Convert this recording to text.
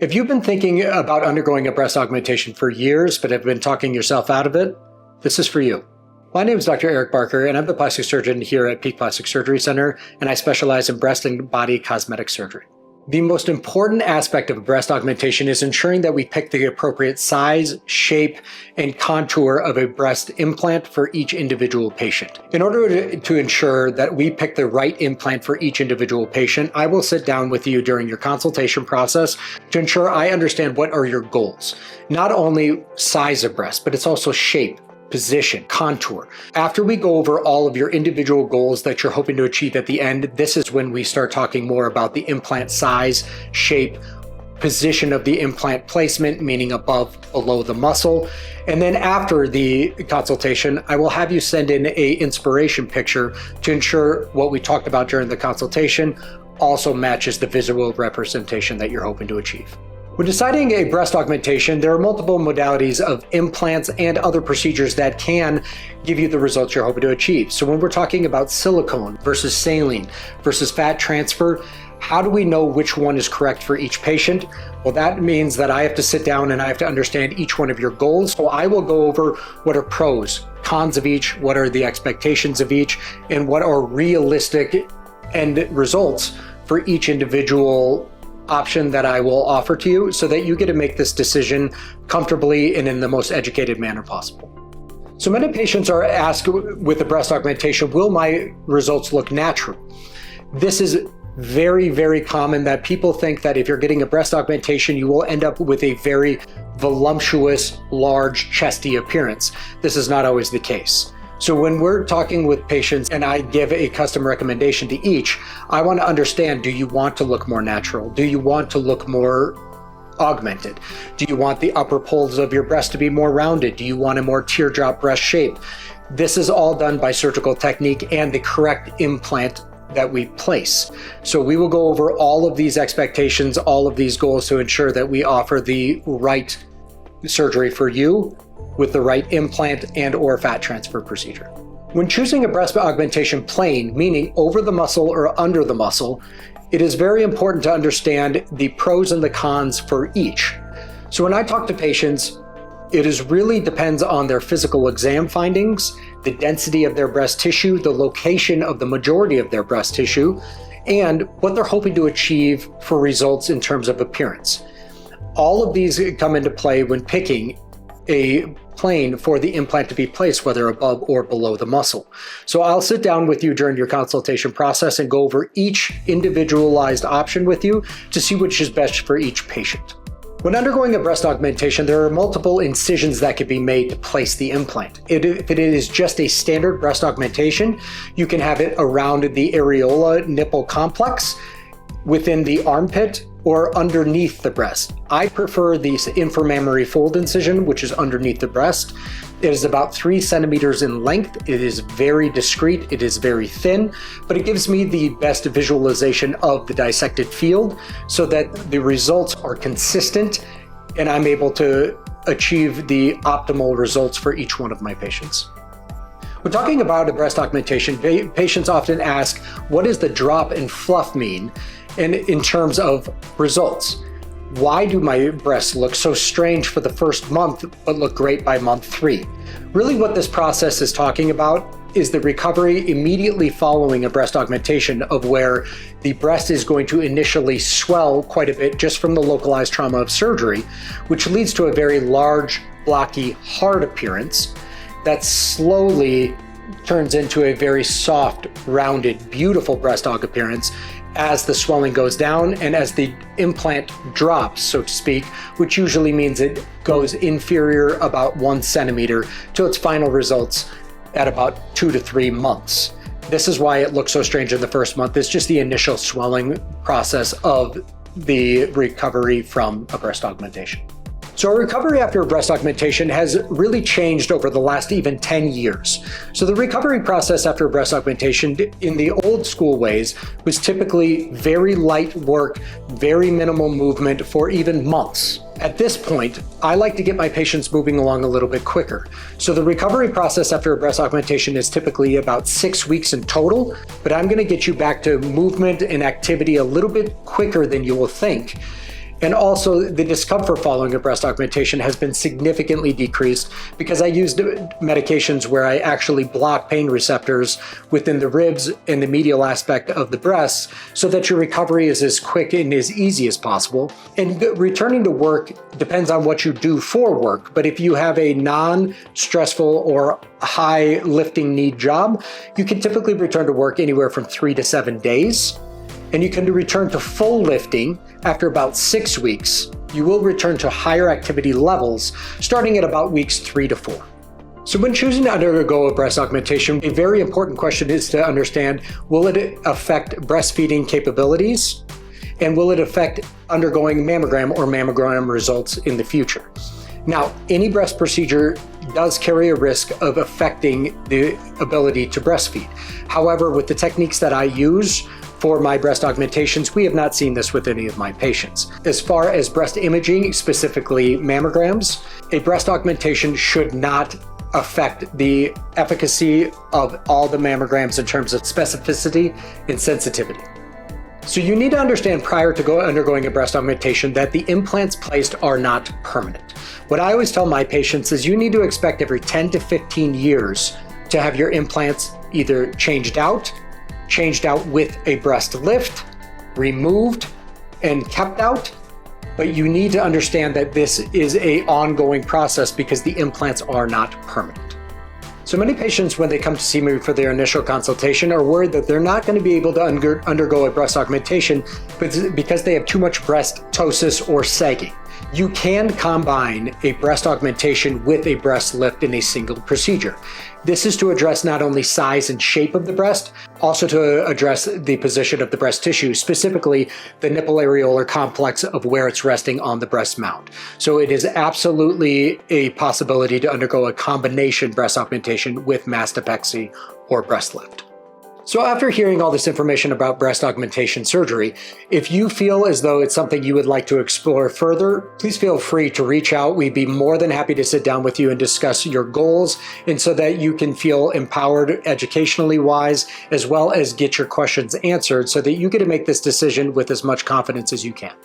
If you've been thinking about undergoing a breast augmentation for years, but have been talking yourself out of it, this is for you. My name is Dr. Eric Barker, and I'm the plastic surgeon here at Peak Plastic Surgery Center, and I specialize in breast and body cosmetic surgery. The most important aspect of breast augmentation is ensuring that we pick the appropriate size, shape, and contour of a breast implant for each individual patient. In order to ensure that we pick the right implant for each individual patient, I will sit down with you during your consultation process to ensure I understand what are your goals. Not only size of breast, but it's also shape, position, contour. After we go over all of your individual goals that you're hoping to achieve at the end, this is when we start talking more about the implant size, shape, position of the implant placement, meaning above, below the muscle. And then after the consultation, I will have you send in a inspiration picture to ensure what we talked about during the consultation also matches the visual representation that you're hoping to achieve. When deciding a breast augmentation, there are multiple modalities of implants and other procedures that can give you the results you're hoping to achieve. So when we're talking about silicone versus saline versus fat transfer, how do we know which one is correct for each patient? Well, that means that I have to sit down and I have to understand each one of your goals. So I will go over what are pros, cons of each, what are the expectations of each, and what are realistic end results for each individual option that I will offer to you so that you get to make this decision comfortably and in the most educated manner possible. So many patients are asked with a breast augmentation, will my results look natural? This is very, very common that people think that if you're getting a breast augmentation, you will end up with a very voluptuous, large, chesty appearance. This is not always the case. So when we're talking with patients and I give a custom recommendation to each, I want to understand, do you want to look more natural? Do you want to look more augmented? Do you want the upper poles of your breast to be more rounded? Do you want a more teardrop breast shape? This is all done by surgical technique and the correct implant that we place. So we will go over all of these expectations, all of these goals to ensure that we offer the right surgery for you with the right implant and or fat transfer procedure. When choosing a breast augmentation plane, meaning over the muscle or under the muscle, it is very important to understand the pros and the cons for each. So when I talk to patients, it really depends on their physical exam findings, the density of their breast tissue, the location of the majority of their breast tissue, and what they're hoping to achieve for results in terms of appearance. All of these come into play when picking a plane for the implant to be placed, whether above or below the muscle. So I'll sit down with you during your consultation process and go over each individualized option with you to see which is best for each patient. When undergoing a breast augmentation, there are multiple incisions that can be made to place the implant. If it is just a standard breast augmentation, you can have it around the areola nipple complex, within the armpit, or underneath the breast. I prefer the inframammary fold incision, which is underneath the breast. It is about 3 centimeters in length. It is very discreet. It is very thin, but it gives me the best visualization of the dissected field so that the results are consistent and I'm able to achieve the optimal results for each one of my patients. When talking about a breast augmentation, patients often ask, what does the drop in fluff mean? And in terms of results, why do my breasts look so strange for the first month, but look great by month 3? Really what this process is talking about is the recovery immediately following a breast augmentation, of where the breast is going to initially swell quite a bit just from the localized trauma of surgery, which leads to a very large, blocky, hard appearance that slowly turns into a very soft, rounded, beautiful breast aug appearance as the swelling goes down and as the implant drops, so to speak, which usually means it goes inferior about 1 centimeter to its final results at about 2 to 3 months. This is why it looks so strange in the first month. It's just the initial swelling process of the recovery from a breast augmentation. So recovery after a breast augmentation has really changed over the last even 10 years. So the recovery process after a breast augmentation in the old school ways was typically very light work, very minimal movement for even months. At this point, I like to get my patients moving along a little bit quicker. So the recovery process after a breast augmentation is typically about 6 weeks in total, but I'm gonna get you back to movement and activity a little bit quicker than you will think. And also the discomfort following a breast augmentation has been significantly decreased because I used medications where I actually block pain receptors within the ribs and the medial aspect of the breasts so that your recovery is as quick and as easy as possible. And returning to work depends on what you do for work, but if you have a non-stressful or high lifting need job, you can typically return to work anywhere from 3 to 7 days. And you can return to full lifting after about 6 weeks. You will return to higher activity levels starting at about weeks 3 to 4. So when choosing to undergo a breast augmentation, a very important question is to understand, will it affect breastfeeding capabilities? And will it affect undergoing mammogram or mammogram results in the future? Now, any breast procedure does carry a risk of affecting the ability to breastfeed. However, with the techniques that I use for my breast augmentations, we have not seen this with any of my patients. As far as breast imaging, specifically mammograms, a breast augmentation should not affect the efficacy of all the mammograms in terms of specificity and sensitivity. So you need to understand prior to undergoing a breast augmentation that the implants placed are not permanent. What I always tell my patients is you need to expect every 10 to 15 years to have your implants either changed out with a breast lift, removed, and kept out. But you need to understand that this is an ongoing process because the implants are not permanent. So many patients, when they come to see me for their initial consultation, are worried that they're not going to be able to undergo a breast augmentation because they have too much breast ptosis or sagging. You can combine a breast augmentation with a breast lift in a single procedure. This is to address not only size and shape of the breast, also to address the position of the breast tissue, specifically the nipple areolar complex of where it's resting on the breast mound. So it is absolutely a possibility to undergo a combination breast augmentation with mastopexy or breast lift. So after hearing all this information about breast augmentation surgery, if you feel as though it's something you would like to explore further, please feel free to reach out. We'd be more than happy to sit down with you and discuss your goals, and so that you can feel empowered educationally wise, as well as get your questions answered so that you get to make this decision with as much confidence as you can.